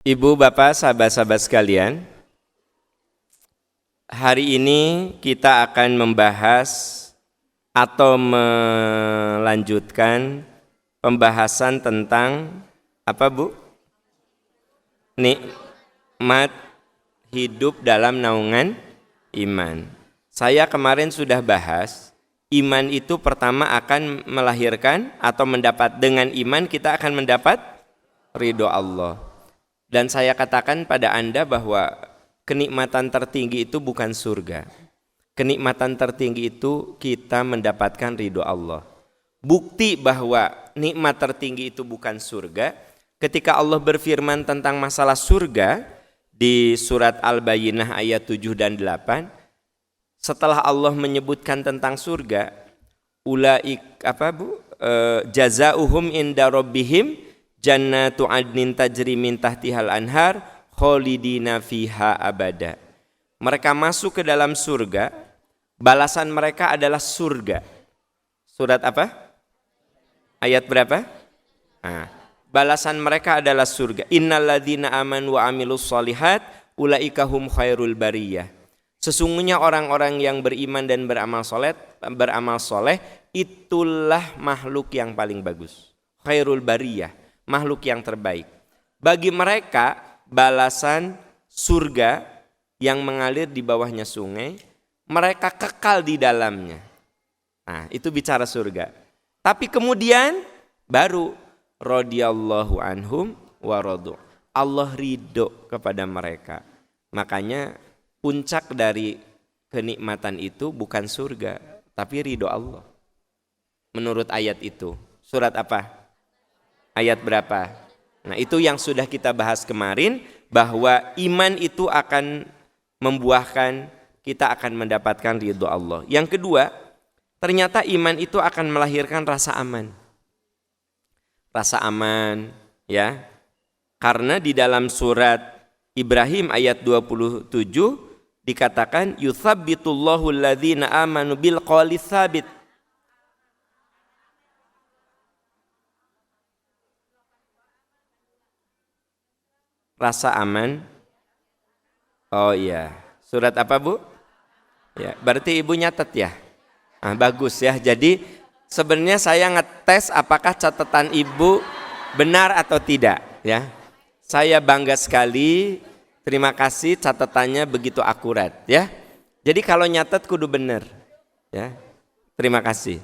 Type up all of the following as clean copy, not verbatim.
Ibu, bapak, sahabat-sahabat sekalian, hari ini kita akan membahas atau melanjutkan pembahasan tentang apa, Bu? Nikmat hidup dalam naungan iman. Saya kemarin sudah bahas, iman itu pertama akan melahirkan atau mendapat, dengan iman kita akan mendapat ridho Allah. Dan saya katakan pada Anda bahwa kenikmatan tertinggi itu bukan surga. Kenikmatan tertinggi itu kita mendapatkan ridho Allah. Bukti bahwa nikmat tertinggi itu bukan surga, ketika Allah berfirman tentang masalah surga di surat Al-Bayyinah ayat 7 dan 8, setelah Allah menyebutkan tentang surga, jazaohum inda rabbihim jannatu adnin tajri min tahtihal anhar khalidina fiha abada. Mereka masuk ke dalam surga, balasan mereka adalah surga. Surat apa? Ayat berapa? Balasan mereka adalah surga. Innalladzina amanu wa amilus solihat ulaika hum khairul bariyah. Sesungguhnya orang-orang yang beriman dan beramal soleh itulah makhluk yang paling bagus. Khairul bariyah, makhluk yang terbaik. Bagi mereka balasan surga yang mengalir di bawahnya sungai, mereka kekal di dalamnya. Nah, itu bicara surga. Tapi kemudian baru radhiyallahu anhum wa radu. Allah ridho kepada mereka. Makanya puncak dari kenikmatan itu bukan surga, tapi ridho Allah. Menurut ayat itu. Surat apa? Ayat berapa? Nah, itu yang sudah kita bahas kemarin, bahwa iman itu akan membuahkan kita akan mendapatkan ridho Allah. Yang kedua, ternyata iman itu akan melahirkan rasa aman. Rasa aman, ya. Karena di dalam surat Ibrahim ayat 27 dikatakan yutsabbitullahu alladzina amanu bil qawli tsabit. Rasa aman. Oh iya, surat apa, Bu? Ya, berarti Ibu nyatet ya. Bagus ya. Jadi sebenarnya saya ngetes apakah catatan Ibu benar atau tidak ya. Saya bangga sekali. Terima kasih, catatannya begitu akurat ya. Jadi kalau nyatet kudu benar ya. Terima kasih.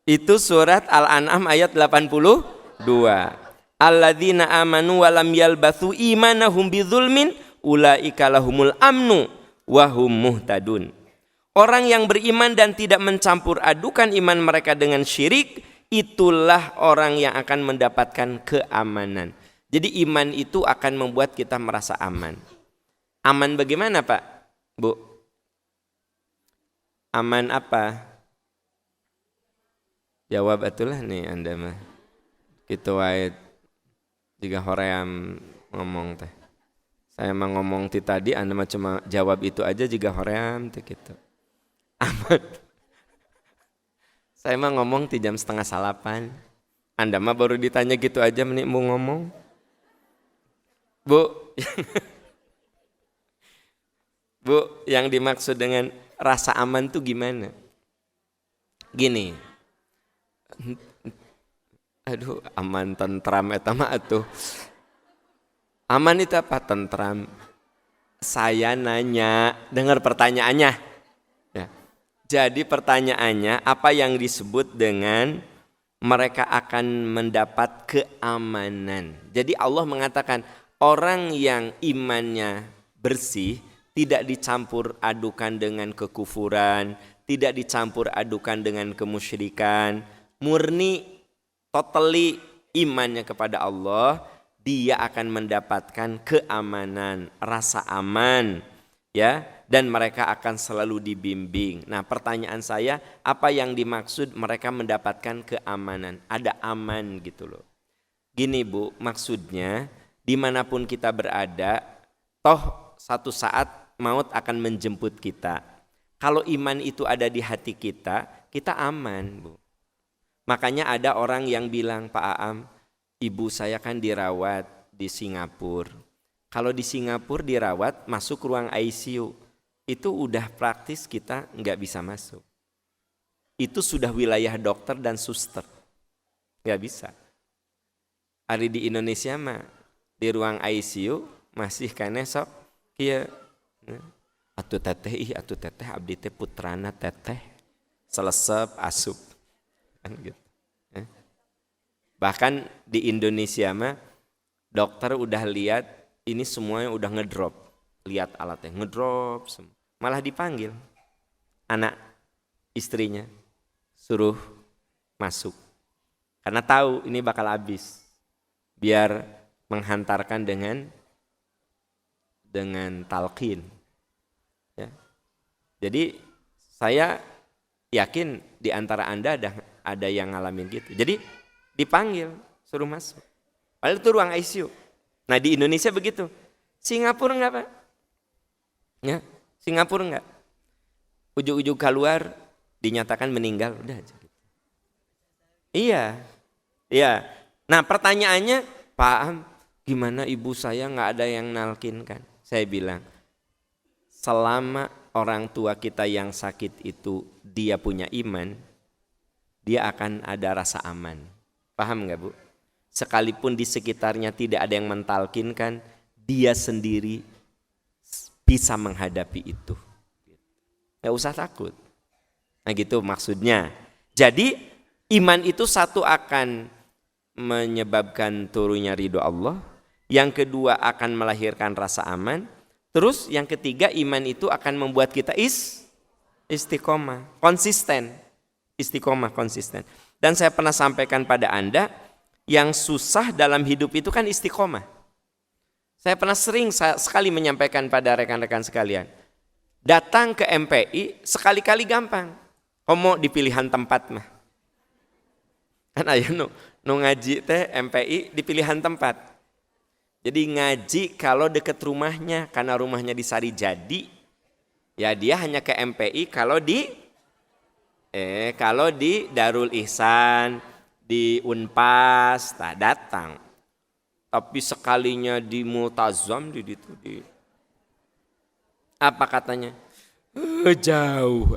Itu surat Al-An'am ayat 82. Alladzina amanu wa lam yalbatsu imanahum bidzulmin ulaika lahumul amnu wa hum muhtadun. Orang yang beriman dan tidak mencampur adukan iman mereka dengan syirik, itulah orang yang akan mendapatkan keamanan. Jadi iman itu akan membuat kita merasa aman. Aman bagaimana, Pak? Bu? Aman apa? Jawab atulah nih Anda mah. Gitu wae. Jika hoream ngomong teh, saya mah ngomong ti tadi, Anda mah cuma jawab itu aja jika hoream teh gitu. Aman. Saya mah ngomong ti jam 6:30. Anda mah baru ditanya gitu aja menit mau ngomong. Bu, Bu, yang dimaksud dengan rasa aman tuh gimana? Gini. Aduh, aman tentram eta mah atuh. Aman itu apa? Tentram. Saya nanya, dengar pertanyaannya. Ya. Jadi pertanyaannya, apa yang disebut dengan mereka akan mendapat keamanan? Jadi Allah mengatakan orang yang imannya bersih, tidak dicampur adukan dengan kekufuran, tidak dicampur adukan dengan kemusyrikan, murni totally imannya kepada Allah, dia akan mendapatkan keamanan, rasa aman ya, dan mereka akan selalu dibimbing. Nah, pertanyaan saya, apa yang dimaksud mereka mendapatkan keamanan? Ada aman gitu loh. Gini Bu, maksudnya dimanapun kita berada, toh satu saat maut akan menjemput kita. Kalau iman itu ada di hati kita, kita aman Bu. Makanya ada orang yang bilang, Pak Aam, ibu saya kan dirawat di Singapura. Kalau di Singapura dirawat masuk ruang ICU, itu udah praktis kita nggak bisa masuk. Itu sudah wilayah dokter dan suster, nggak bisa. Hari di Indonesia mah di ruang ICU masih kene sok kieu. Atuh teteh abdi teh putrana teteh selesep asup kan gitu. Bahkan di Indonesia mah dokter udah lihat ini semuanya udah ngedrop, lihat alatnya ngedrop semua. Malah dipanggil anak istrinya suruh masuk karena tahu ini bakal habis, biar menghantarkan dengan talqin ya. Jadi saya yakin di antara Anda ada yang ngalamin gitu. Jadi dipanggil suruh masuk, padahal itu ruang ICU. Nah di Indonesia begitu. Singapura enggak Pak? Ya, Singapura enggak. Ujung-ujung keluar dinyatakan meninggal, udah aja gitu. Iya. Nah pertanyaannya, Pak Am, gimana ibu saya nggak ada yang nalkinkan? Saya bilang, selama orang tua kita yang sakit itu dia punya iman, dia akan ada rasa aman. Paham nggak Bu? Sekalipun di sekitarnya tidak ada yang mentalkinkan, dia sendiri bisa menghadapi itu. Nggak usah takut. Nah gitu maksudnya. Jadi iman itu satu akan menyebabkan turunnya ridho Allah, yang kedua akan melahirkan rasa aman, terus yang ketiga iman itu akan membuat kita istiqomah, konsisten. Istiqomah, konsisten. Dan saya pernah sampaikan pada Anda, yang susah dalam hidup itu kan istiqomah. Saya pernah sering sekali menyampaikan pada rekan-rekan sekalian, datang ke MPI sekali-kali gampang. Komo di pilihan tempat mah. Kan aya nu ngaji teh MPI di pilihan tempat. Jadi ngaji kalau deket rumahnya, karena rumahnya di Sarijadi, ya dia hanya ke MPI kalau di Darul Ihsan, di Unpas, tak datang. Tapi sekalinya di Multazam di apa katanya? Jauh.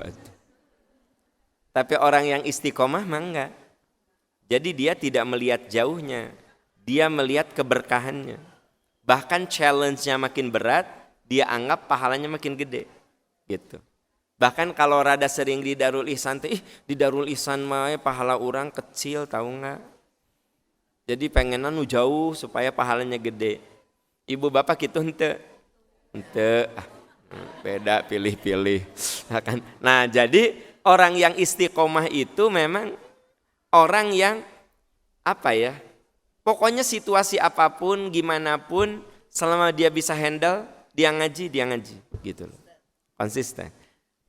Tapi orang yang istiqomah mah enggak. Jadi dia tidak melihat jauhnya, dia melihat keberkahannya. Bahkan challenge-nya makin berat, dia anggap pahalanya makin gede. Gitu. Bahkan kalau rada sering di Darul Ihsan, di Darul Ihsan mah pahala orang kecil, tahu enggak? Jadi pengenan nu jauh supaya pahalanya gede. Ibu bapak gitu ente. Beda pilih-pilih. Nah jadi orang yang istiqomah itu memang orang yang pokoknya situasi apapun, gimana pun, selama dia bisa handle, dia ngaji gitu loh. Konsisten.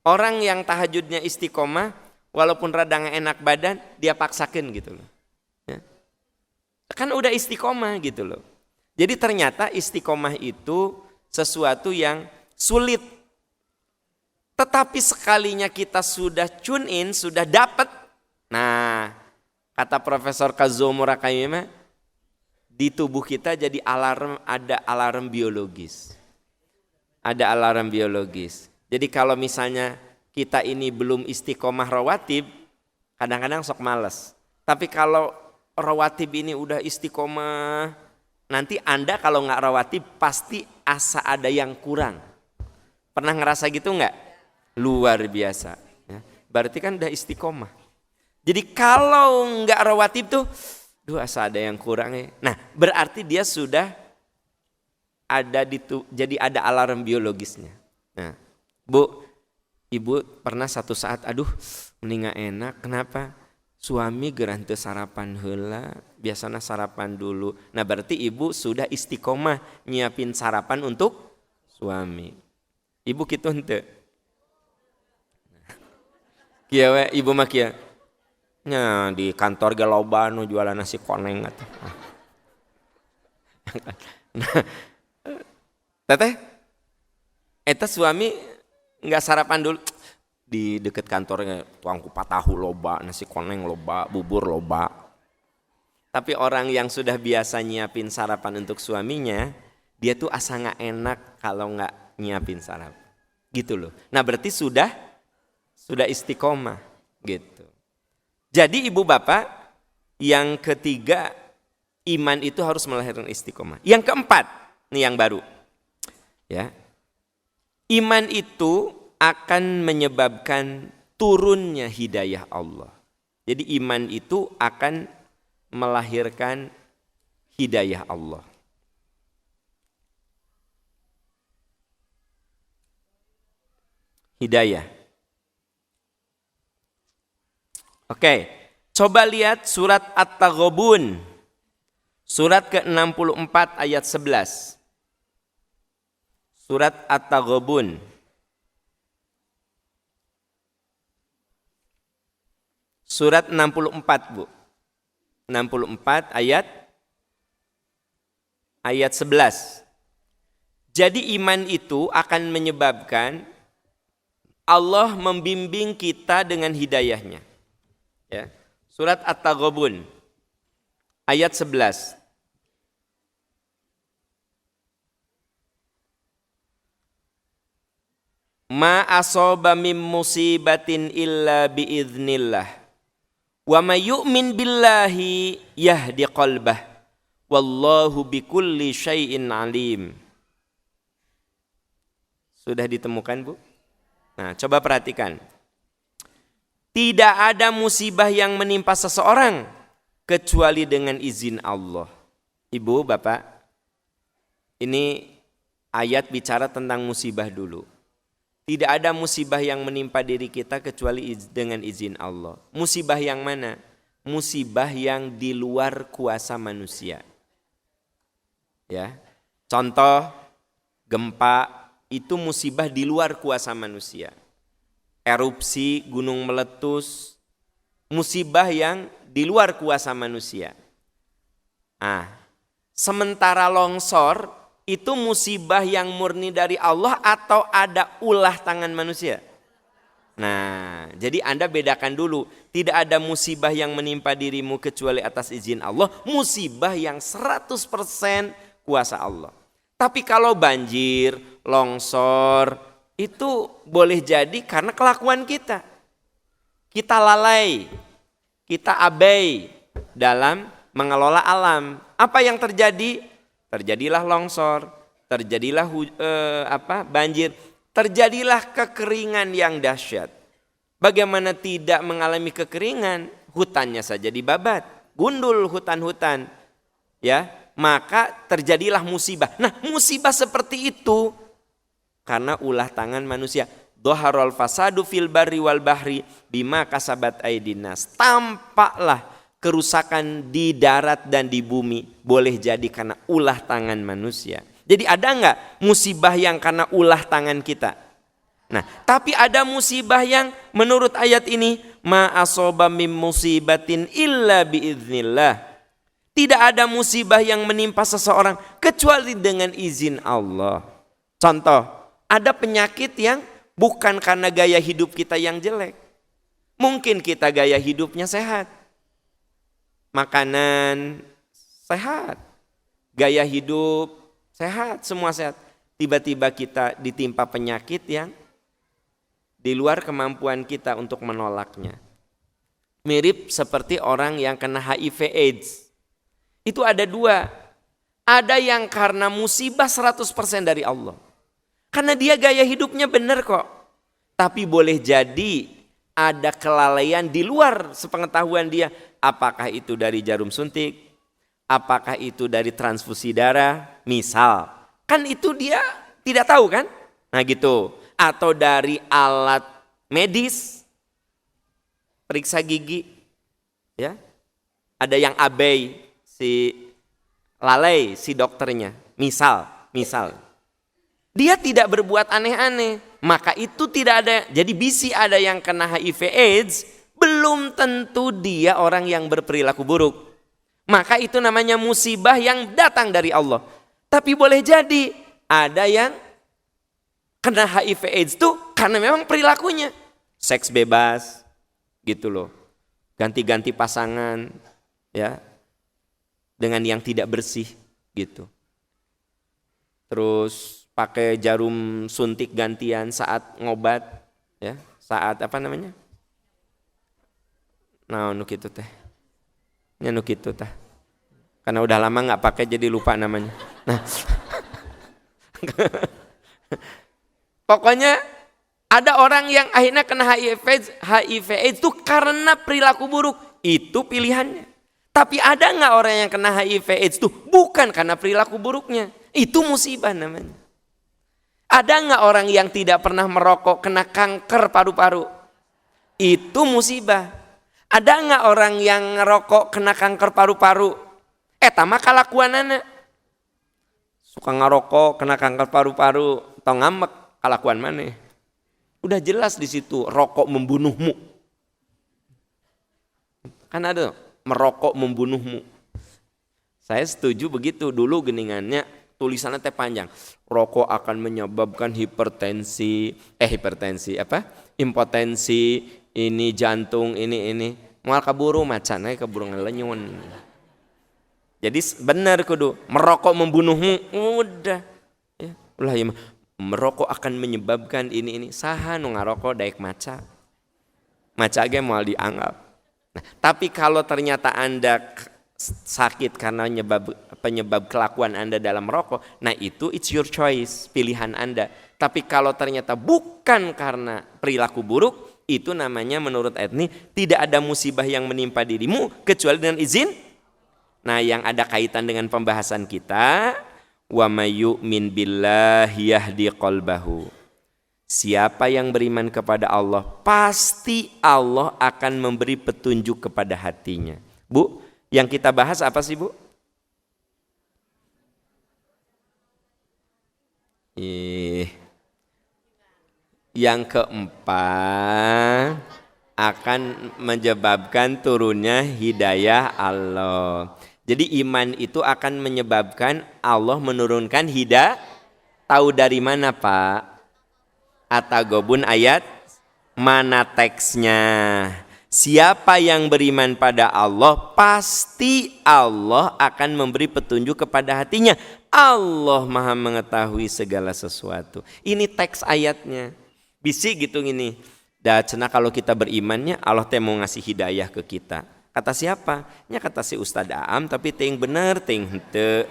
Orang yang tahajudnya istiqomah, walaupun rada nggak enak badan, dia paksakan gitu loh. Ya. Kan udah istiqomah gitu loh. Jadi ternyata istiqomah itu sesuatu yang sulit. Tetapi sekalinya kita sudah tune in, sudah dapat. Nah, kata Profesor Kazuo Murakami, di tubuh kita jadi ada alarm biologis. Ada alarm biologis. Jadi kalau misalnya kita ini belum istiqomah rawatib, kadang-kadang sok males. Tapi kalau rawatib ini udah istiqomah, nanti Anda kalau nggak rawatib pasti asa ada yang kurang. Pernah ngerasa gitu nggak? Luar biasa. Ya. Berarti kan udah istiqomah. Jadi kalau nggak rawatib tuh, asa ada yang kurang ya. Nah berarti dia sudah ada jadi ada alarm biologisnya. Nah, Bu, Ibu pernah satu saat, mending gak enak, kenapa? Suami geran teu sarapan heula, biasanya sarapan dulu. Nah berarti Ibu sudah istiqomah nyiapin sarapan untuk suami. Ibu gitu henteu. Kieu we Ibu mah kieu. Nya di kantor ge loba nu jualan nasi koneng atuh. Nah, teteh, eta suami enggak sarapan dulu di deket kantornya, tukang kupat tahu loba, nasi koneng loba, bubur loba. Tapi orang yang sudah biasa nyiapin sarapan untuk suaminya, dia tuh asa nggak enak kalau nggak nyiapin sarapan. Gitu loh. Nah berarti sudah istiqomah gitu. Jadi ibu bapak, yang ketiga iman itu harus melahirkan istiqomah. Yang keempat, nih yang baru. Ya. Iman itu akan menyebabkan turunnya hidayah Allah. Jadi iman itu akan melahirkan hidayah Allah. Hidayah. Oke, coba lihat surat At-Taghabun. Surat ke-64 ayat 11. Surat At-Taghabun. Surat 64, Bu. 64 ayat 11. Jadi iman itu akan menyebabkan Allah membimbing kita dengan hidayahnya. Ya. Surat At-Taghabun ayat 11. Ma asaba min musibatin illa biiznillah. Wa may yu'min billahi yahdi qalbah. Wallahu bikulli syai'in alim. Sudah ditemukan, Bu? Nah, coba perhatikan. Tidak ada musibah yang menimpa seseorang kecuali dengan izin Allah. Ibu, Bapak, ini ayat bicara tentang musibah dulu. Tidak ada musibah yang menimpa diri kita kecuali dengan izin Allah. Musibah yang mana? Musibah yang di luar kuasa manusia. Ya. Contoh, gempa itu musibah di luar kuasa manusia. Erupsi gunung meletus, musibah yang di luar kuasa manusia. Sementara longsor itu musibah yang murni dari Allah atau ada ulah tangan manusia? Nah, jadi Anda bedakan dulu. Tidak ada musibah yang menimpa dirimu kecuali atas izin Allah. Musibah yang 100% kuasa Allah. Tapi kalau banjir, longsor, itu boleh jadi karena kelakuan kita. Kita lalai, kita abai dalam mengelola alam. Apa yang terjadi? Terjadilah longsor, terjadilah banjir, terjadilah kekeringan yang dahsyat. Bagaimana tidak mengalami kekeringan? Hutannya saja dibabat, gundul hutan-hutan. Ya, maka terjadilah musibah. Nah, musibah seperti itu karena ulah tangan manusia. Dhaharul fasadu fil barri wal bahri bima kasabat aydin nas. Tampaklah kerusakan di darat dan di bumi boleh jadi karena ulah tangan manusia. Jadi ada enggak musibah yang karena ulah tangan kita? Nah, tapi ada musibah yang menurut ayat ini ma asaba mim musibatin illa biiznillah. Tidak ada musibah yang menimpa seseorang kecuali dengan izin Allah. Contoh, ada penyakit yang bukan karena gaya hidup kita yang jelek. Mungkin kita gaya hidupnya sehat. Makanan sehat, gaya hidup sehat, semua sehat. Tiba-tiba kita ditimpa penyakit yang di luar kemampuan kita untuk menolaknya. Mirip seperti orang yang kena HIV AIDS. Itu ada dua. Ada yang karena musibah 100% dari Allah. Karena dia gaya hidupnya benar kok. Tapi boleh jadi ada kelalaian di luar sepengetahuan dia. Apakah itu dari jarum suntik? Apakah itu dari transfusi darah? Misal. Kan itu dia tidak tahu kan? Nah gitu. Atau dari alat medis. Periksa gigi. Ya. Ada yang abai, si lalai si dokternya. Misal. Dia tidak berbuat aneh-aneh. Maka itu tidak ada. Jadi bisa ada yang kena HIV AIDS. Belum tentu dia orang yang berperilaku buruk. Maka itu namanya musibah yang datang dari Allah. Tapi boleh jadi ada yang kena HIV AIDS itu karena memang perilakunya. Seks bebas gitu loh. Ganti-ganti pasangan ya dengan yang tidak bersih gitu. terus pakai jarum suntik gantian saat ngobat, ya, saat apa namanya? Nah, nuk itu teh. Nya nuk itu teh. Karena udah lama nggak pakai jadi lupa namanya. Nah, pokoknya ada orang yang akhirnya kena HIV AIDS itu karena perilaku buruk. Itu pilihannya. Tapi ada nggak orang yang kena HIV AIDS itu bukan karena perilaku buruknya? Itu musibah namanya. Ada nggak orang yang tidak pernah merokok kena kanker paru-paru? Itu musibah. Ada nggak orang yang ngerokok kena kanker paru-paru? Tama kalakuanana. Suka ngerokok kena kanker paru-paru, tau ngambek kalakuan mana? Udah jelas di situ rokok membunuhmu. Kan ada merokok membunuhmu. Saya setuju begitu dulu geningannya. Tulisannya teh panjang, rokok akan menyebabkan impotensi, ini jantung, ini. Mual kaburu macan, kaburu ngelenyun. Jadi benar kudu, merokok membunuhmu, udah. Ya, ulah ya, merokok akan menyebabkan ini. Saha nu ngarokok daek maca. Maca ge moal dianggap. Nah, tapi kalau ternyata Anda sakit karena penyebab kelakuan Anda dalam merokok, nah itu it's your choice, pilihan Anda. Tapi kalau ternyata bukan karena perilaku buruk, itu namanya menurut ayat ini tidak ada musibah yang menimpa dirimu kecuali dengan izin. Nah, yang ada kaitan dengan pembahasan kita, wa may yu'min billahi yahdi qalbahu. Siapa yang beriman kepada Allah, pasti Allah akan memberi petunjuk kepada hatinya. Bu, yang kita bahas apa sih, Bu? Yang keempat akan menyebabkan turunnya hidayah Allah. Jadi iman itu akan menyebabkan Allah menurunkan hidayah. Tahu dari mana, Pak? At-Taghabun ayat mana teksnya? Siapa yang beriman pada Allah, pasti Allah akan memberi petunjuk kepada hatinya. Allah Maha mengetahui segala sesuatu. Ini teks ayatnya. Bisi gitu gini. Da cenah kalau kita berimannya Allah teh mau ngasih hidayah ke kita. Kata siapa? Ya kata si Ustadz Aam, tapi ting bener ting henteu.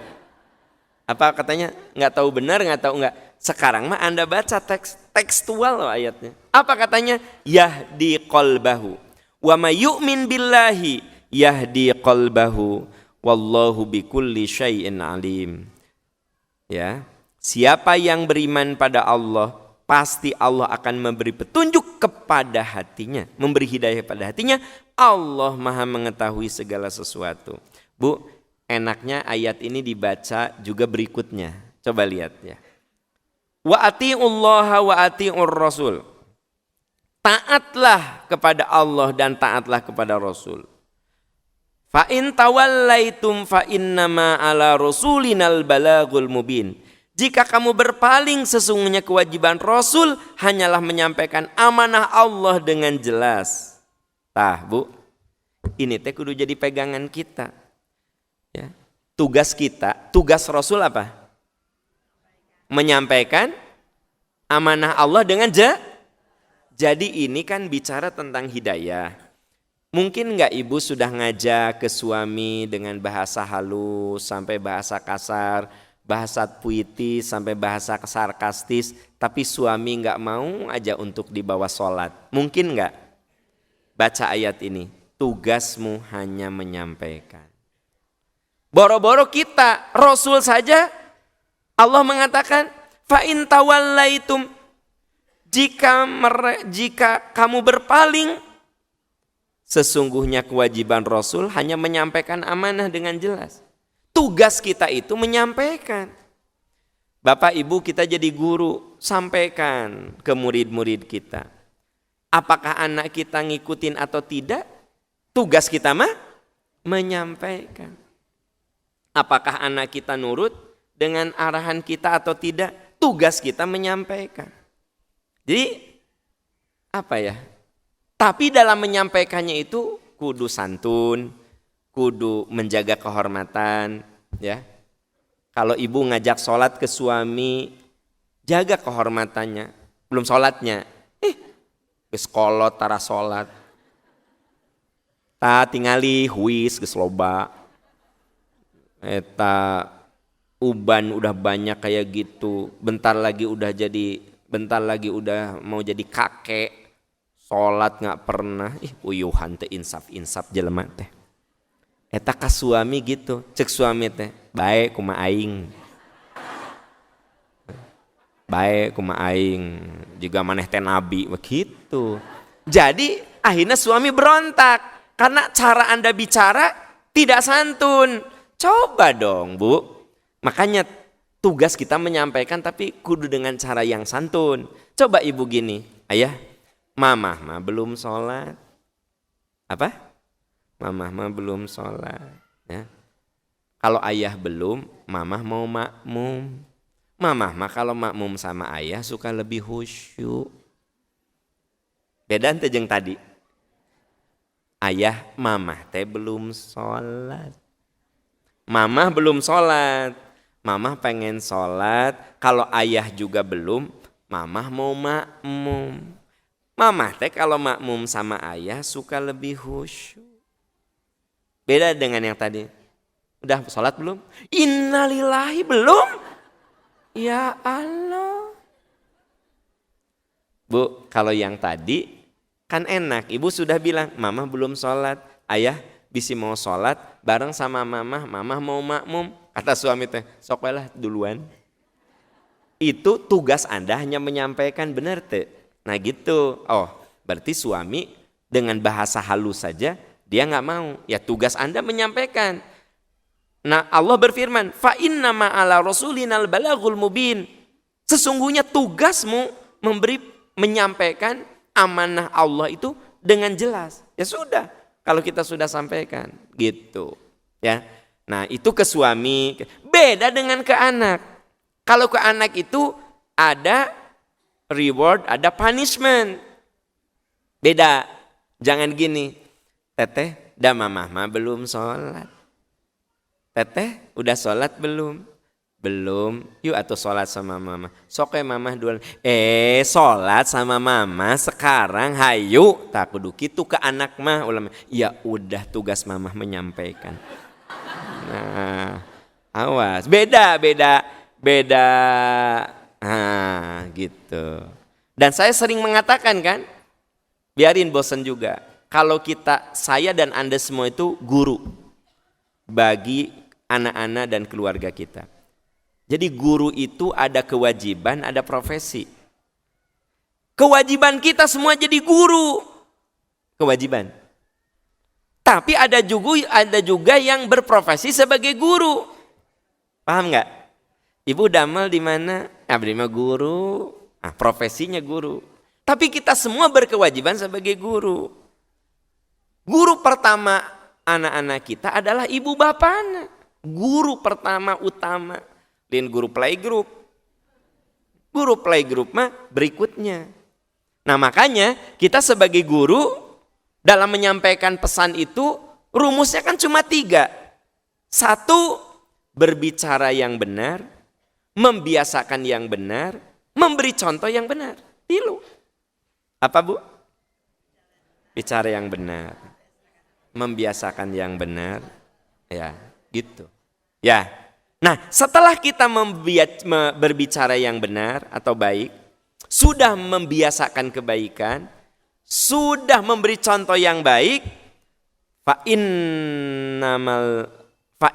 Apa katanya? Nggak tahu benar, nggak tahu nggak. Sekarang mah Anda baca tekstual loh ayatnya. Apa katanya? Yahdi qalbahu. Wa may yu'min billahi yahdi qalbahu wallahu bikulli syai'in alim. Ya, siapa yang beriman pada Allah, pasti Allah akan memberi petunjuk kepada hatinya, memberi hidayah pada hatinya. Allah Maha mengetahui segala sesuatu. Bu, enaknya ayat ini dibaca juga berikutnya. Coba lihat ya. Wa atiullaha wa atiur rasul. Taatlah kepada Allah dan taatlah kepada Rasul. Fa in tawallaitum fa innama ala rasulinal balagul mubin. Jika kamu berpaling, sesungguhnya kewajiban Rasul hanyalah menyampaikan amanah Allah dengan jelas. Tah, Bu, ini teh kudu jadi pegangan kita. Ya. Tugas kita, tugas Rasul apa? Menyampaikan amanah Allah dengan jelas. Jadi ini kan bicara tentang hidayah. Mungkin enggak ibu sudah ngajak ke suami dengan bahasa halus sampai bahasa kasar, bahasa puitis sampai bahasa sarkastis, tapi suami enggak mau aja untuk dibawa sholat. Mungkin enggak? Baca ayat ini, tugasmu hanya menyampaikan. Boro-boro kita, Rasul saja Allah mengatakan, fa in tawallaitum, jika kamu berpaling, sesungguhnya kewajiban Rasul hanya menyampaikan amanah dengan jelas. Tugas kita itu menyampaikan. Bapak Ibu kita jadi guru, sampaikan ke murid-murid kita. Apakah anak kita ngikutin atau tidak? Tugas kita mah menyampaikan. Apakah anak kita nurut dengan arahan kita atau tidak? Tugas kita menyampaikan. Jadi apa ya? Tapi dalam menyampaikannya itu kudu santun, kudu menjaga kehormatan, ya. Kalau ibu ngajak sholat ke suami, jaga kehormatannya. Belum sholatnya, geus kolot tara sholat. Ta tingali huis geus loba. Eta uban udah banyak kayak gitu. Bentar lagi udah mau jadi kakek. Sholat gak pernah. Uyuhan teh insaf jelema teh. Eta ka suami gitu. Cek suami teh, bae kumaha aing. Baik kumaha aing, juga maneh teh nabi begitu. Jadi akhirnya suami berontak karena cara Anda bicara tidak santun. Coba dong, Bu. Makanya tugas kita menyampaikan tapi kudu dengan cara yang santun. Coba ibu gini, ayah, mamah mah belum sholat. Apa? Mamah mah belum sholat. Ya. Kalau ayah belum, mamah mau makmum. Mamah mah kalau makmum sama ayah suka lebih khusyuk. Beda ente jeung tadi. Ayah, mamah teh belum sholat. Mamah belum sholat. Mamah pengen sholat. Kalau ayah juga belum, mamah mau makmum. Mamah teh kalau makmum sama ayah suka lebih khusyuk. Beda dengan yang tadi. Udah sholat belum? Innalillahi belum? Ya Allah. Bu, kalau yang tadi kan enak. Ibu sudah bilang, mama belum sholat. Ayah bisi mau sholat bareng sama mama mau makmum. Kata suami teh, sok lah duluan. Itu tugas Anda hanya menyampaikan, benar teh. Nah gitu. Oh, berarti suami dengan bahasa halus saja dia nggak mau. Ya tugas Anda menyampaikan. Nah Allah berfirman, fa inna ma'ala rasulinal balagul mubin. Sesungguhnya tugasmu menyampaikan amanah Allah itu dengan jelas. Ya sudah, kalau kita sudah sampaikan gitu. Ya. Nah, itu ke suami. Beda dengan ke anak. Kalau ke anak itu ada reward, ada punishment. Beda. Jangan gini. Teteh, dah mamah mah belum sholat. Teteh udah sholat belum? Belum. Yuk atuh sholat sama mama. Sok mama duluan. Sholat sama mama sekarang hayu. Tak kudu kitu ke anak mah ulama. Ya udah tugas mama menyampaikan. Nah, awas. Beda. Nah, gitu. Dan saya sering mengatakan kan, biarin bosan juga. Kalau saya dan Anda semua itu guru bagi anak-anak dan keluarga kita. Jadi guru itu ada kewajiban, ada profesi. Kewajiban kita semua jadi guru. Kewajiban. Tapi ada juga yang berprofesi sebagai guru. Paham nggak? Ibu damel di mana? Abdi mah guru. Nah, profesinya guru. Tapi kita semua berkewajiban sebagai guru. Guru pertama anak-anak kita adalah ibu bapaknya. Guru pertama utama. Dan guru playgroup. Guru playgroup mah berikutnya. Nah makanya kita sebagai guru dalam menyampaikan pesan itu rumusnya kan cuma 3. 1, berbicara yang benar. Membiasakan yang benar. Memberi contoh yang benar. 3. Apa Bu? Bicara yang benar. Membiasakan yang benar. Ya gitu. Ya. Nah setelah kita berbicara yang benar atau baik, sudah membiasakan kebaikan, sudah memberi contoh yang baik, fa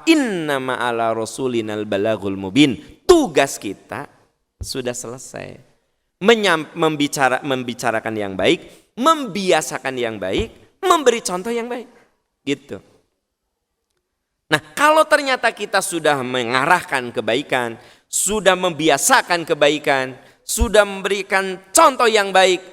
innama ala rasulinal balagul mubin. Tugas kita sudah selesai. Membicarakan yang baik, membiasakan yang baik, memberi contoh yang baik. Gitu. Nah, kalau ternyata kita sudah mengarahkan kebaikan, sudah membiasakan kebaikan, sudah memberikan contoh yang baik,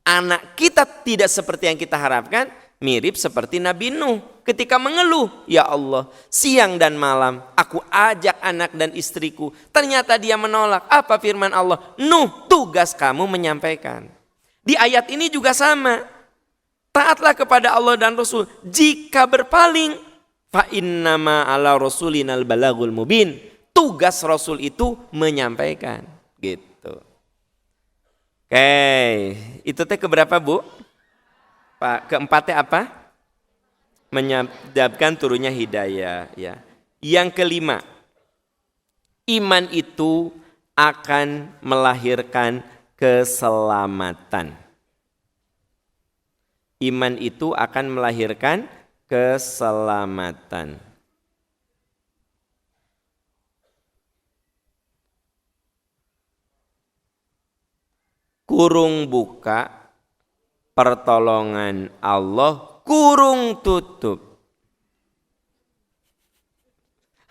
anak kita tidak seperti yang kita harapkan, mirip seperti Nabi Nuh ketika mengeluh, ya Allah, siang dan malam aku ajak anak dan istriku, ternyata dia menolak. Apa firman Allah? Nuh, tugas kamu menyampaikan. Di ayat ini juga sama. Taatlah kepada Allah dan Rasul. Jika berpaling, fa innama ala rasulinal balagul mubin. tugas Rasul itu menyampaikan gitu. Oke, itu teh keberapa Bu? Pak, keempatnya apa? Menyebabkan turunnya hidayah ya. Yang kelima, iman itu akan melahirkan keselamatan. Iman itu akan melahirkan keselamatan. Kurung buka, pertolongan Allah kurung tutup.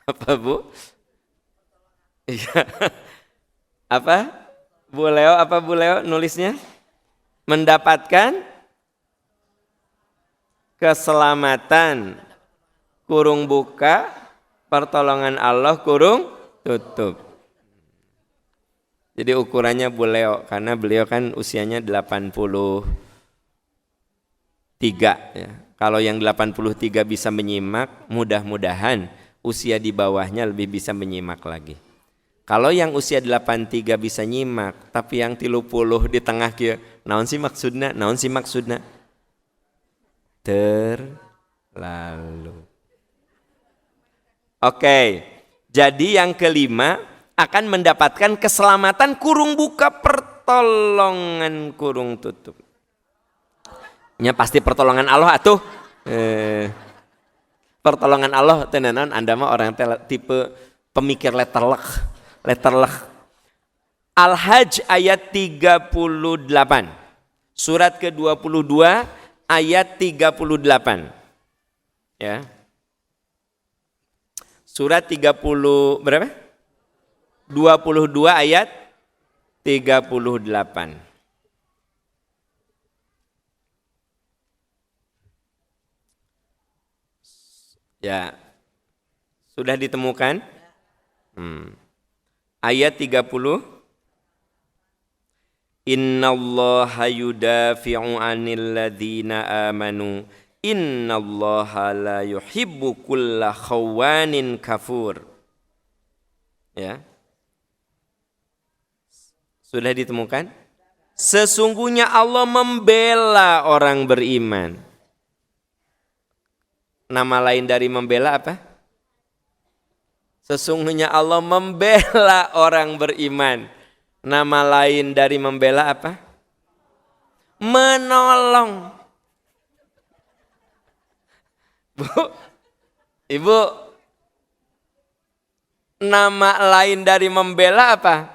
Apa Bu? Iya. Apa? Bu Leo nulisnya? Mendapatkan keselamatan kurung buka, pertolongan Allah kurung tutup. Jadi ukurannya Bu Leo karena beliau kan usianya 83 ya. Kalau yang 83 bisa menyimak, mudah-mudahan usia di bawahnya lebih bisa menyimak lagi. Kalau yang usia 83 bisa nyimak, tapi yang 30 di tengah kia, naon sih maksudna? Terlalu. Oke, jadi yang kelima akan mendapatkan keselamatan kurung buka, pertolongan kurung tutup. Ya pasti pertolongan Allah atuh. Pertolongan Allah tenanan Anda mah orang tipe pemikir letterlek. Al-Hajj ayat 38. Surat ke-22 ayat 38. Ya. Surat 30 berapa? 22 ayat 38. Ya. Sudah ditemukan? Ayat 30. Innallaha yudafi'u 'anil ladzina amanu. Innallaha la yuhibbu kulla khawanin kafur. Ya. Sudah ditemukan? Sesungguhnya Allah membela orang beriman. Nama lain dari membela apa? Sesungguhnya Allah membela orang beriman. Nama lain dari membela apa? Menolong. Bu, Ibu, nama lain dari membela apa?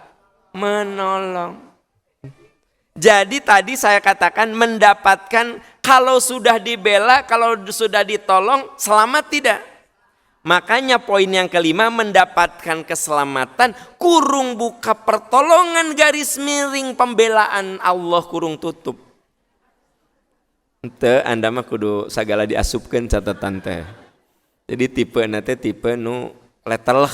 Menolong. Jadi tadi saya katakan mendapatkan, kalau sudah dibela, kalau sudah ditolong, selamat tidak? Makanya poin yang kelima, mendapatkan keselamatan kurung buka, pertolongan garis miring pembelaan Allah kurung tutup. Ente Anda mah kudu sagala diasupkeun catatan teh. Jadi tipe nate tipe nu letterlek.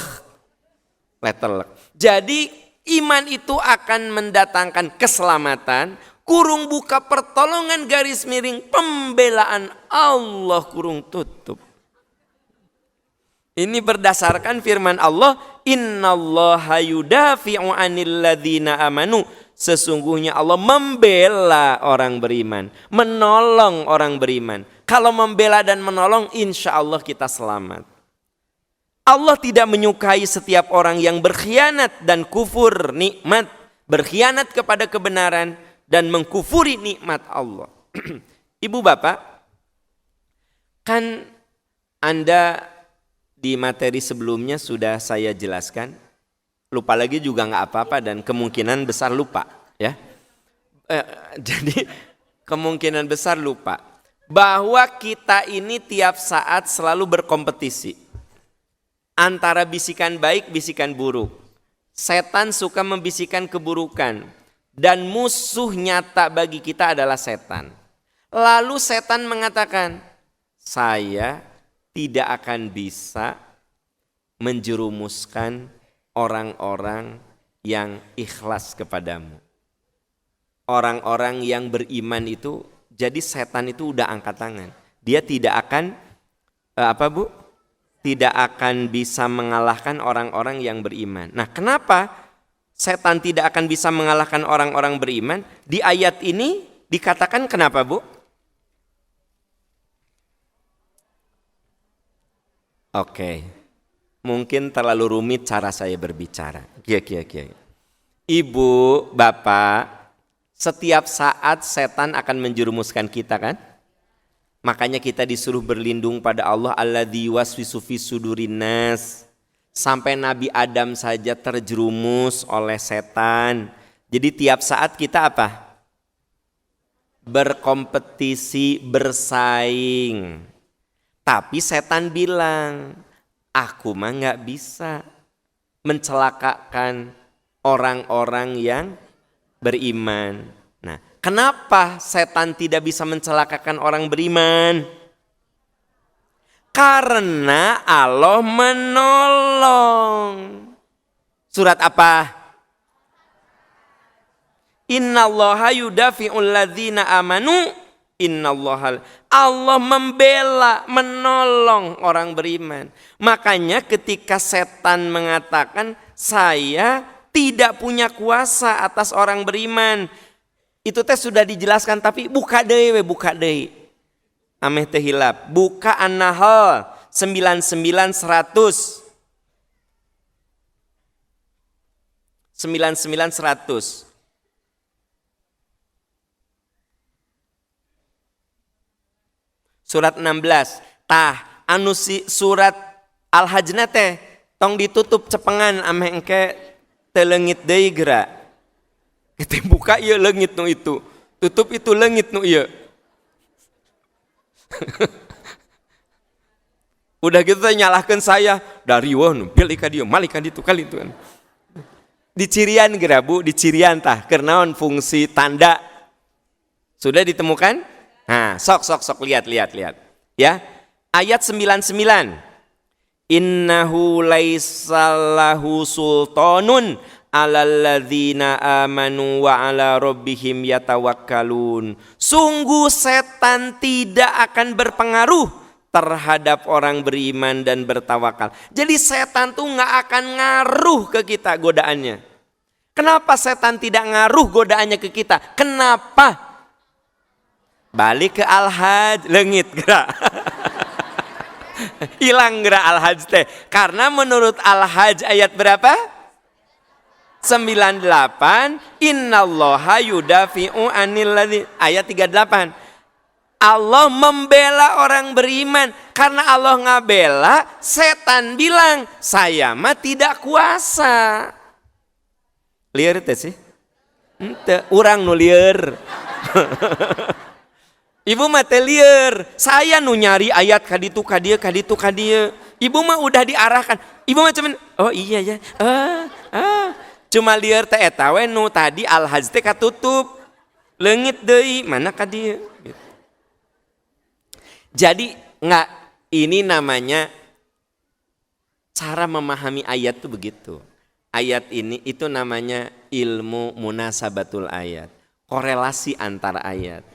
Jadi iman itu akan mendatangkan keselamatan kurung buka, pertolongan garis miring pembelaan Allah kurung tutup. Ini berdasarkan firman Allah, innallaha yudafi'u 'anil ladzina amanu. Sesungguhnya Allah membela orang beriman, menolong orang beriman. Kalau membela dan menolong, insya Allah kita selamat. Allah tidak menyukai setiap orang yang berkhianat dan kufur nikmat, berkhianat kepada kebenaran dan mengkufuri nikmat Allah. Ibu bapak, kan Anda di materi sebelumnya sudah saya jelaskan, lupa lagi juga nggak apa-apa dan kemungkinan besar lupa ya. Jadi kemungkinan besar lupa bahwa kita ini tiap saat selalu berkompetisi antara bisikan baik, bisikan buruk. Setan suka membisikkan keburukan dan musuh nyata bagi kita adalah setan. Lalu setan mengatakan, saya tidak akan bisa menjerumuskan orang-orang yang ikhlas kepadamu. Orang-orang yang beriman itu, jadi setan itu udah angkat tangan. Dia tidak akan tidak akan bisa mengalahkan orang-orang yang beriman. Nah, kenapa setan tidak akan bisa mengalahkan orang-orang beriman? Di ayat ini dikatakan kenapa, Bu? Oke. Mungkin terlalu rumit cara saya berbicara. Ibu, Bapak, setiap saat setan akan menjerumuskan kita kan? Makanya kita disuruh berlindung pada Allah alladzi yuwaswisu fi sudurin nas. Sampai Nabi Adam saja terjerumus oleh setan. Jadi tiap saat kita apa? Berkompetisi, bersaing. Tapi setan bilang, aku mah gak bisa mencelakakan orang-orang yang beriman. Nah, kenapa setan tidak bisa mencelakakan orang beriman? Karena Allah menolong. Surat apa? Innallaha yudafi'ul ladzina amanu. Innallaha. Allah membela, menolong orang beriman. Makanya ketika setan mengatakan saya tidak punya kuasa atas orang beriman, itu teh sudah dijelaskan, tapi buka deui. Ameh teh hilap. Buka An-Nahl 99 100. 99 100. Surat 16. Tah anu si surat Al-Hajj teh tong ditutup cepengan ameh engke teu leungit deui geura. Kita buka ieu leungit nu itu. Tutup itu leungit nu ieu. Udah gitu nyalahkan saya dari won pilih ka dieu malik ka ditu kali itu kan. Dicirian geura Bu, dicirian tah keur naon fungsi tanda. Sudah ditemukan? Nah, sok lihat. Ya. Ayat 99. Innahu laissallahu sultanun alal ladzina amanu wa ala rabbihim yatawakkalun. Sungguh setan tidak akan berpengaruh terhadap orang beriman dan bertawakal. Jadi setan tuh nggak akan ngaruh ke kita godaannya. Kenapa setan tidak ngaruh godaannya ke kita? Kenapa? Balik ke Al-Hajj, leungit geura. Hilang geura Al-Hajj teh. Karena menurut Al-Hajj ayat berapa? 98. Innallaha yudafi'u anil ladzi. Ayat 38. Allah membela orang beriman. Karena Allah ngabela, setan bilang, saya mah tidak kuasa. Lieur teh sih? Henteu, urang nu lieur. Ibu mah teh lieur, saya nu nyari ayat kaditu kadieu. Ibu mah udah diarahkan. Ibu mah cuman oh iya ya. Cuma lieur teh eta we nu tadi Al-Hajj teh katutup. Leungit deui mana ka dieu gitu. Jadi enggak, ini namanya cara memahami ayat tuh begitu. Ayat ini itu namanya ilmu munasabatul ayat. Korelasi antara ayat.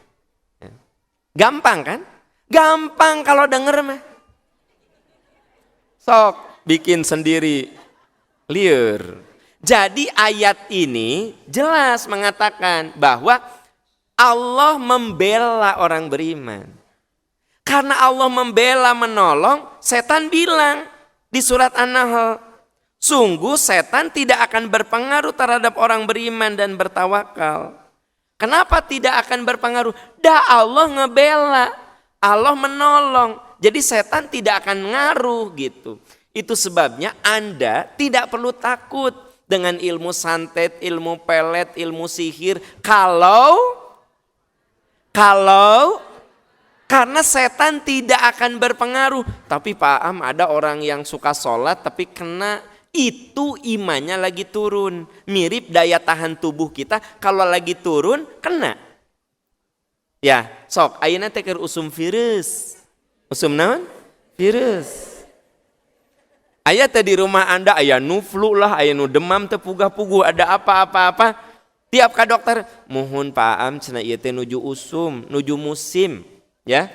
Gampang kan? Gampang kalau denger mah. Sok bikin sendiri. Liur. Jadi ayat ini jelas mengatakan bahwa Allah membela orang beriman. Karena Allah membela menolong, setan bilang di surat An-Nahl, sungguh setan tidak akan berpengaruh terhadap orang beriman dan bertawakal. Kenapa tidak akan berpengaruh? Dah Allah ngebela, Allah menolong. Jadi setan tidak akan ngaruh gitu. Itu sebabnya Anda tidak perlu takut dengan ilmu santet, ilmu pelet, ilmu sihir. Kalau karena setan tidak akan berpengaruh. Tapi Pak Am, ada orang yang suka sholat tapi kena. Itu imannya lagi turun. Mirip daya tahan tubuh kita kalau lagi turun kena. Ya, sok ayeuna teh keur usum virus. Usum naon? Virus. Aya teh di rumah Anda aya nu flu lah, aya nu demam teh pugah-puguh, ada apa-apa. Tiap ka dokter, mohon Pak Am cenah ieu teh nuju usum, nuju musim, ya.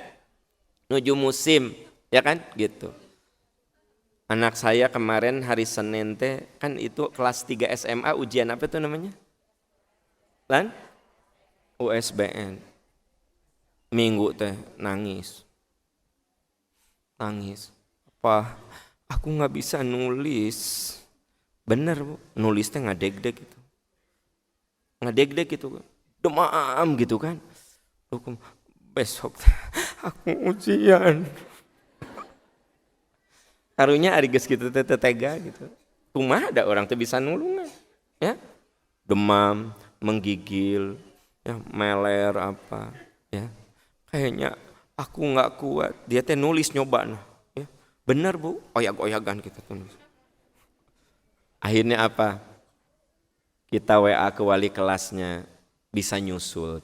Nuju musim, ya kan? Gitu. Anak saya kemarin hari Senin teh kan itu kelas 3 SMA ujian apa tuh namanya? Lan? USBN. Minggu teh nangis. Apa? Aku nggak bisa nulis. Bener Bu, nulis teh ngadeg-deg gitu. Ngadeg-deg gitu. Demam gitu kan. Besok aku ujian. Harunya ari geus kitu teh tega gitu. Kumaha ada orang teh bisa nulungan, ya? Demam, menggigil, ya, meler apa, ya. Kayaknya aku nggak kuat. Dia teh nulis nyoba nah, ya. Bener Bu, oyag-oyagan kita tulis. Akhirnya apa? Kita WA ke wali kelasnya, bisa nyusul,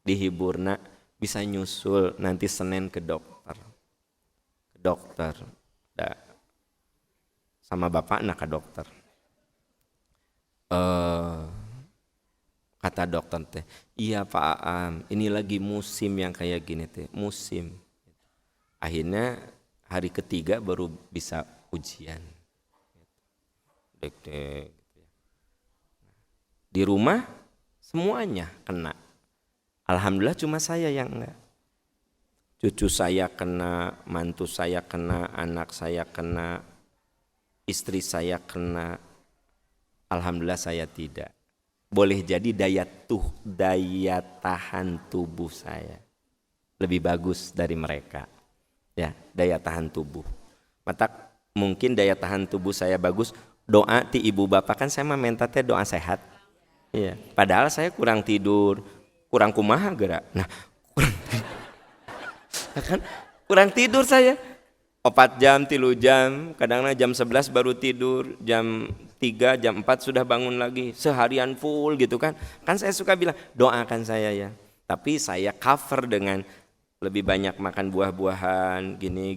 dihiburna, bisa nyusul nanti Senin ke dokter. Sama bapaknya ke dokter. Kata dokter teh, iya Pak Aam, ini lagi musim yang kayak gini teh, musim. Akhirnya hari ketiga baru bisa ujian. Dek. Di rumah semuanya kena. Alhamdulillah cuma saya yang enggak. Cucu saya kena, mantu saya kena, anak saya kena, istri saya kena. Alhamdulillah saya tidak. Boleh jadi daya tahan tubuh saya lebih bagus dari mereka. Ya, daya tahan tubuh. Mata mungkin daya tahan tubuh saya bagus. Doa ti ibu bapak kan saya mah minta teh doa sehat. Iya. Padahal saya kurang tidur, kurang kumaha geura. Nah, kurang tidur saya. 4 jam, 3 jam, kadang-kadang jam 11 baru tidur, jam 3, jam 4 sudah bangun lagi, seharian full gitu kan. Kan saya suka bilang, doakan saya ya. Tapi saya cover dengan lebih banyak makan buah-buahan, gini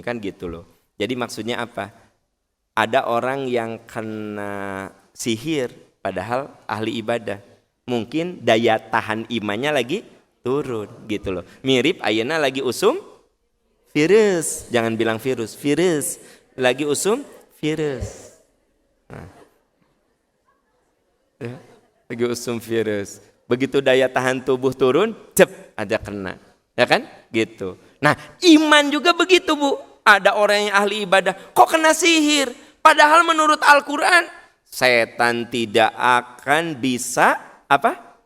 kan gitu loh. Jadi maksudnya apa? Ada orang yang kena sihir padahal ahli ibadah. Mungkin daya tahan imannya lagi turun gitu loh. Mirip ayeuna lagi usum virus, jangan bilang virus lagi usum virus. Nah. Ya, lagi usum virus. Begitu daya tahan tubuh turun, cep ada kena, ya kan? Gitu. Nah, iman juga begitu Bu. Ada orang yang ahli ibadah, kok kena sihir? Padahal menurut Al-Quran, setan tidak akan bisa apa?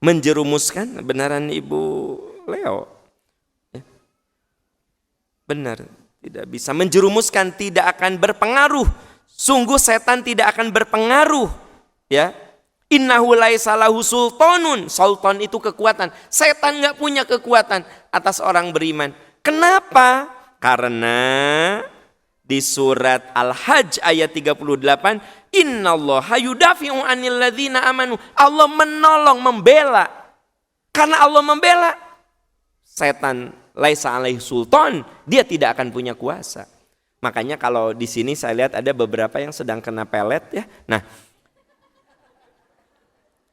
Menjerumuskan, benaran Ibu Leo. Benar, tidak bisa menjerumuskan, tidak akan berpengaruh. Sungguh setan tidak akan berpengaruh, ya. Innahu laisa lahu sultanun. Sultan itu kekuatan. Setan enggak punya kekuatan atas orang beriman. Kenapa? Karena di surat Al-Hajj ayat 38, innallaha yudafi'u 'anil ladzina amanu. Allah menolong, membela. Karena Allah membela, setan laisa alaihi sultan, dia tidak akan punya kuasa. Makanya kalau di sini saya lihat ada beberapa yang sedang kena pelet ya. Nah,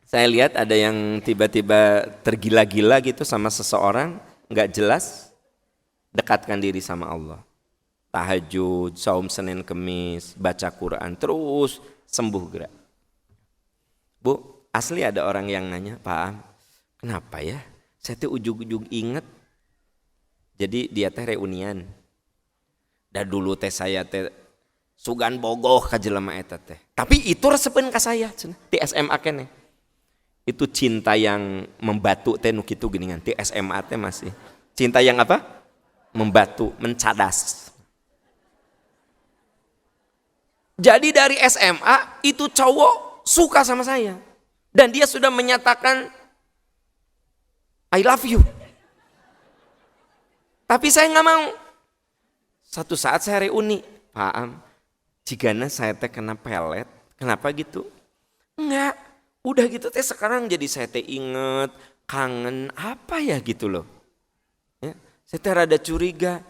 saya lihat ada yang tiba-tiba tergila-gila gitu sama seseorang, nggak jelas. Dekatkan diri sama Allah. Tahajud, saum Senin Kemis, baca Quran, terus sembuh gerak. Bu, asli ada orang yang nanya, Pak, kenapa ya? Saya tuh ujug-ujug inget. Jadi dia teh reunian. Da dulu teh saya teh sugan bogoh ka jelema eta teh. Tapi itu resepeun ka saya cenah di SMA keneh. Itu cinta yang membatu teh nu kitu geuningan di SMA teh masih. Cinta yang apa? Membatu, mencadas. Jadi dari SMA itu cowok suka sama saya. Dan dia sudah menyatakan I love you. Tapi saya nggak mau. Satu saat saya reuni, Pak Am, jigana saya teh kena pelet, kenapa gitu? Enggak, udah gitu teh sekarang jadi saya teh inget, kangen apa ya gitu loh. Ya, saya teh rada curiga.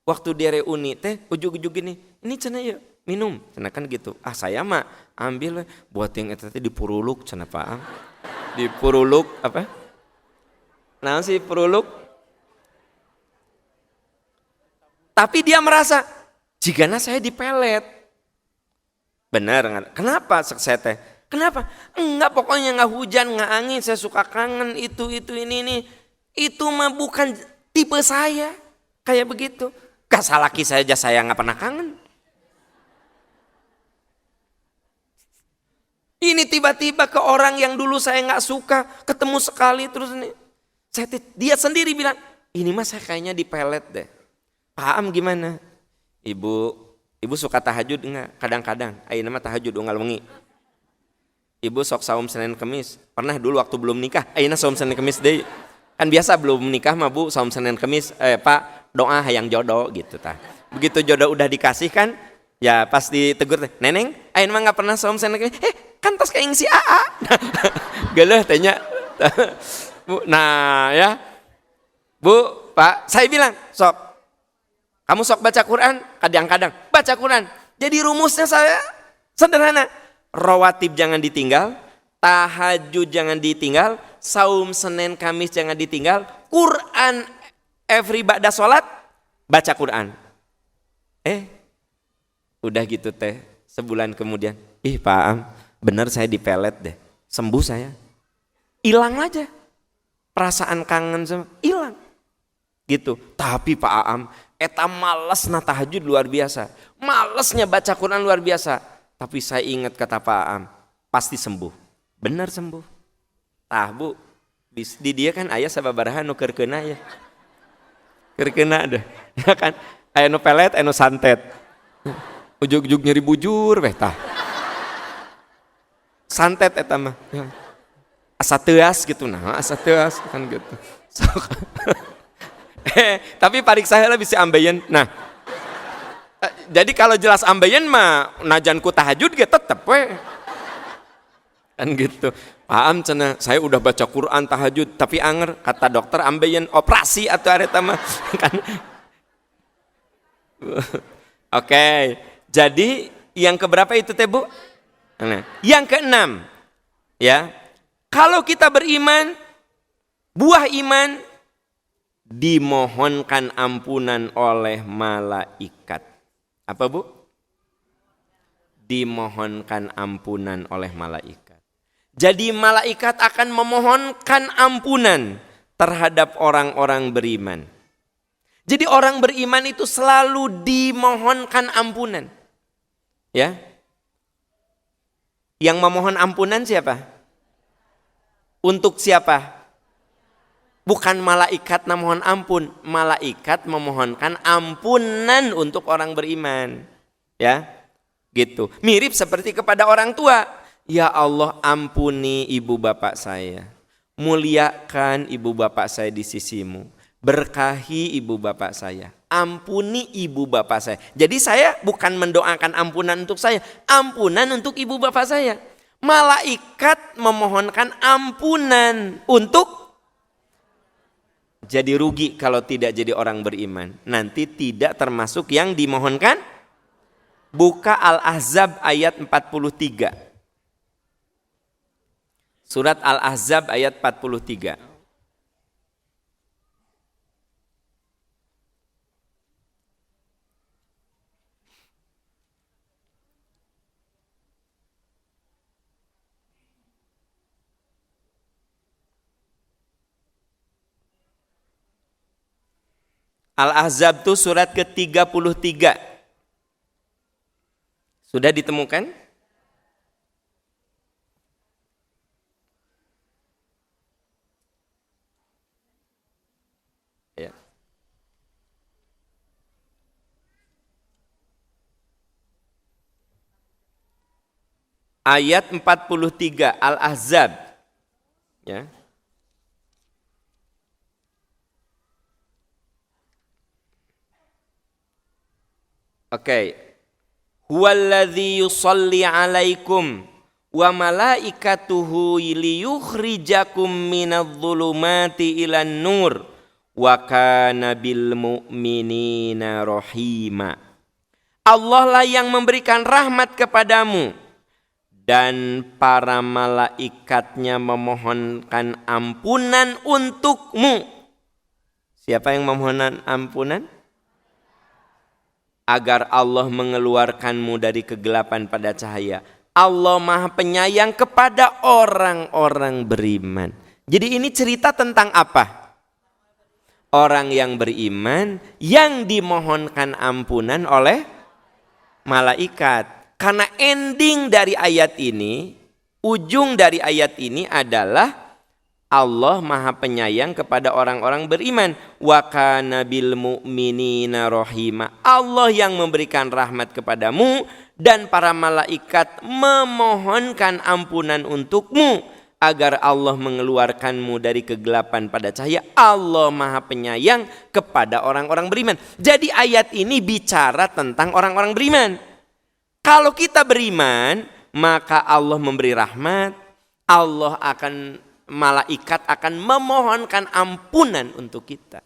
Waktu dia reuni teh ujug-ujug gini, ini cenah ya minum, cenah kan gitu. Ah saya mah ambil buat yang eta teh dipuruluk cenah Pak Am. Dipuruluk apa? Nah sih puruluk. Tapi dia merasa, jigana saya dipelet. Benar, kenapa saya teh? Kenapa? Enggak, pokoknya enggak hujan, enggak angin, saya suka kangen ini. Itu mah bukan tipe saya. Kayak begitu. Kasalaki saya aja saya enggak pernah kangen. Ini tiba-tiba ke orang yang dulu saya nggak suka, ketemu sekali terus nih. Dia sendiri bilang, ini mah saya kayaknya dipelet deh. Pak Am gimana? Ibu suka tahajud nggak? Kadang-kadang. Ayeuna mah tahajud unggal wengi. Ibu sok saum Senin Kemis. Pernah dulu waktu belum nikah. Ayeuna saum Senin Kemis deh. Kan biasa belum nikah mah Bu saum Senin Kemis. Pak doa hayang jodoh gitu tah. Begitu jodoh udah dikasih kan, ya pas ditegur teh, Neneng, ayeuna mah nggak pernah saum Senin Kemis. Kan tos kayak si AA. Geuleuh tanya. Bu, nah ya. Bu, Pak, saya bilang, sok. Kamu sok baca Quran, kadang-kadang baca Quran. Jadi rumusnya saya sederhana. Rawatib jangan ditinggal, tahajud jangan ditinggal, saum Senin Kamis jangan ditinggal, Quran every ba'da sholat baca Quran. Udah gitu teh, sebulan kemudian, Pak Am, bener saya dipelet deh, sembuh saya, hilang aja perasaan kangen sama hilang gitu. Tapi Pak Aam eta males na tahajud luar biasa, malesnya baca Quran luar biasa. Tapi saya ingat kata Pak Aam, pasti sembuh, bener sembuh. Tah Bu, di dia kan ayah sababaraha nu keur keuna ya, keur keuna deh ya kan, aya nu pelet aya nu santet, ujug-ujug nyeri bujur weh tah. Santet eta mah asa teuas gitu, nah asa teuas kan gitu. Tapi pariksa heula bisa ambeien. Nah jadi kalau jelas ambeien mah najan ku tahajud ge tetep we kan gitu. Paham cenah, saya udah baca Quran tahajud tapi anger, kata dokter ambeien operasi atuh areta mah kan. Oke, jadi yang keberapa itu teh Bu? Nah, yang keenam, ya, kalau kita beriman, buah iman dimohonkan ampunan oleh malaikat. Apa Bu? Dimohonkan ampunan oleh malaikat. Jadi malaikat akan memohonkan ampunan terhadap orang-orang beriman. Jadi orang beriman itu selalu dimohonkan ampunan, ya. Yang memohon ampunan siapa? Untuk siapa? Bukan malaikat memohon ampun, malaikat memohonkan ampunan untuk orang beriman. Ya, gitu. Mirip seperti kepada orang tua. Ya Allah, ampuni ibu bapak saya. Muliakan ibu bapak saya di sisimu. Berkahi ibu bapak saya. Ampuni ibu bapak saya. Jadi saya bukan mendoakan ampunan untuk saya, ampunan untuk ibu bapak saya. Malaikat memohonkan ampunan untuk, jadi rugi kalau tidak jadi orang beriman. Nanti tidak termasuk yang dimohonkan. Buka Al-Ahzab ayat 43. Surat Al-Ahzab ayat 43. Al-Ahzab itu surat ke-33. Sudah ditemukan? Ya. Ayat 43 Al-Ahzab. Ya. Oke. Huwallazi yusalli 'alaikum wa malaikatuhu liyukhrijakum minadh-dhulumati ilan nur wa kana bil mu'minina rahima. Allah lah yang memberikan rahmat kepadamu dan para malaikatnya memohonkan ampunan untukmu. Siapa yang memohon ampunan? agar Allah mengeluarkanmu dari kegelapan pada cahaya. Allah Maha Penyayang kepada orang-orang beriman. Jadi ini cerita tentang apa? Orang yang beriman yang dimohonkan ampunan oleh malaikat. Karena ending dari ayat ini, ujung dari ayat ini adalah Allah Maha Penyayang kepada orang-orang beriman. Wa kana bil mu'minina rahima. Allah yang memberikan rahmat kepadamu dan para malaikat memohonkan ampunan untukmu agar Allah mengeluarkanmu dari kegelapan pada cahaya. Allah Maha Penyayang kepada orang-orang beriman. Jadi ayat ini bicara tentang orang-orang beriman. Kalau kita beriman, maka Allah memberi rahmat, malaikat akan memohonkan ampunan untuk kita.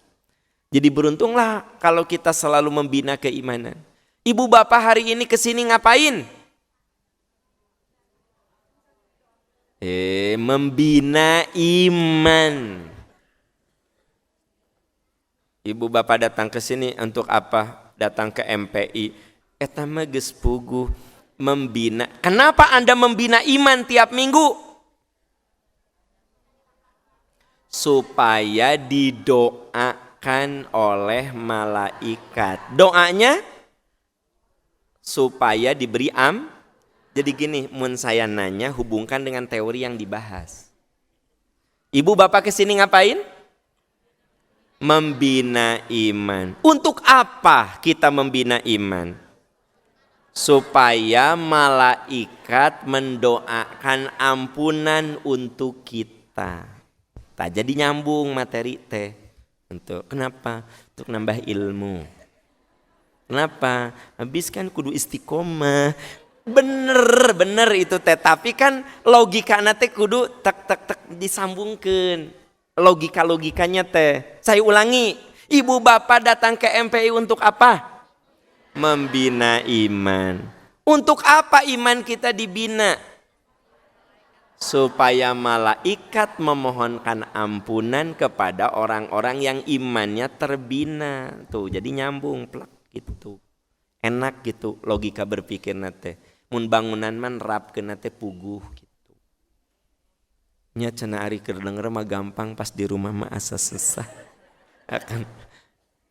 Jadi beruntunglah kalau kita selalu membina keimanan. Ibu bapak hari ini kesini ngapain? Membina iman. Ibu bapak datang ke sini untuk apa? Datang ke MPI. Eta mah geus puguh membina. Kenapa Anda membina iman tiap minggu? Supaya didoakan oleh malaikat. Doanya supaya diberi Jadi gini, mun saya nanya hubungkan dengan teori yang dibahas. Ibu bapak kesini ngapain? Membina iman. Untuk apa kita membina iman? Supaya malaikat mendoakan ampunan untuk kita. Tak jadi nyambung materi teh. Untuk kenapa? Untuk nambah ilmu. Kenapa? Habis kan kudu istiqomah. Bener itu teh. Tapi kan logika teh kudu tek disambungkan. Logikanya teh. Saya ulangi. Ibu bapak datang ke MPI untuk apa? Membina iman. Untuk apa iman kita dibina? Supaya malaikat memohonkan ampunan kepada orang-orang yang imannya terbina. Tuh, jadi nyambung plak gitu. Enak gitu logika berpikir nate. Mun bangunan man rapkeun teh puguh gitu. Nya cenah ari keur denger mah gampang, pas di rumah mah asa susah. Akan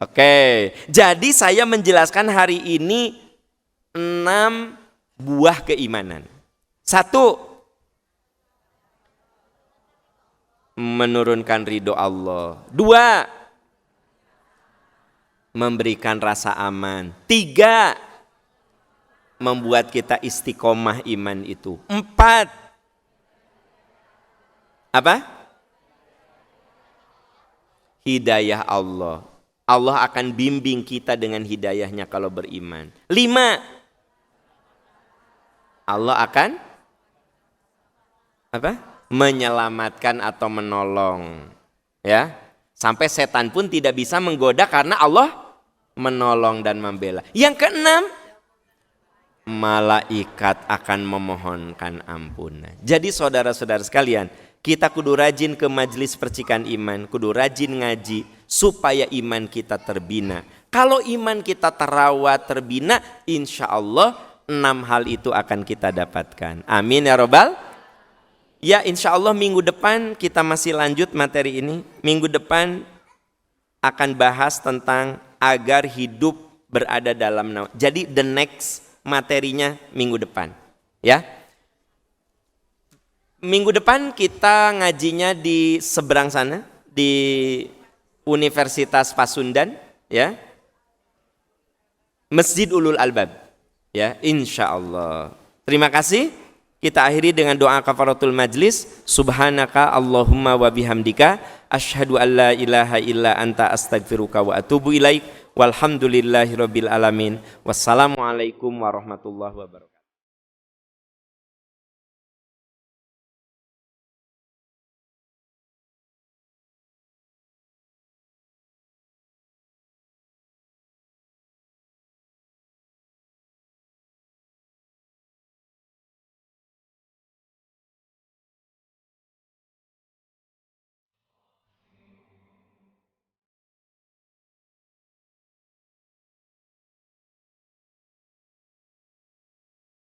Oke, jadi saya menjelaskan hari ini 6 buah keimanan. 1, menurunkan ridho Allah. 2, memberikan rasa aman. 3, membuat kita istiqomah iman itu. 4, apa? Hidayah Allah. Allah akan bimbing kita dengan hidayahnya kalau beriman. 5, Allah akan apa? Menyelamatkan atau menolong. Ya, sampai setan pun tidak bisa menggoda karena Allah menolong dan membela. Yang ke-6, malaikat akan memohonkan ampunan. Jadi saudara-saudara sekalian, kita kudu rajin ke majelis percikan iman, kudu rajin ngaji supaya iman kita terbina. Kalau iman kita terawat, terbina, insya Allah 6 hal itu akan kita dapatkan. Amin ya robbal. Ya, insya Allah minggu depan kita masih lanjut materi ini. Minggu depan akan bahas tentang agar hidup berada dalam naungan. Jadi the next materinya minggu depan, ya. Minggu depan kita ngajinya di seberang sana, di Universitas Pasundan, ya, Masjid Ulul Albab, ya, insya Allah. Terima kasih. Kita akhiri dengan doa kafaratul majlis. Subhanaka Allahumma wa bihamdika asyhadu an la ilaha illa anta astaghfiruka wa atubu ilaik. Walhamdulillahirabbil alamin. Wassalamualaikum warahmatullahi wabarakatuh.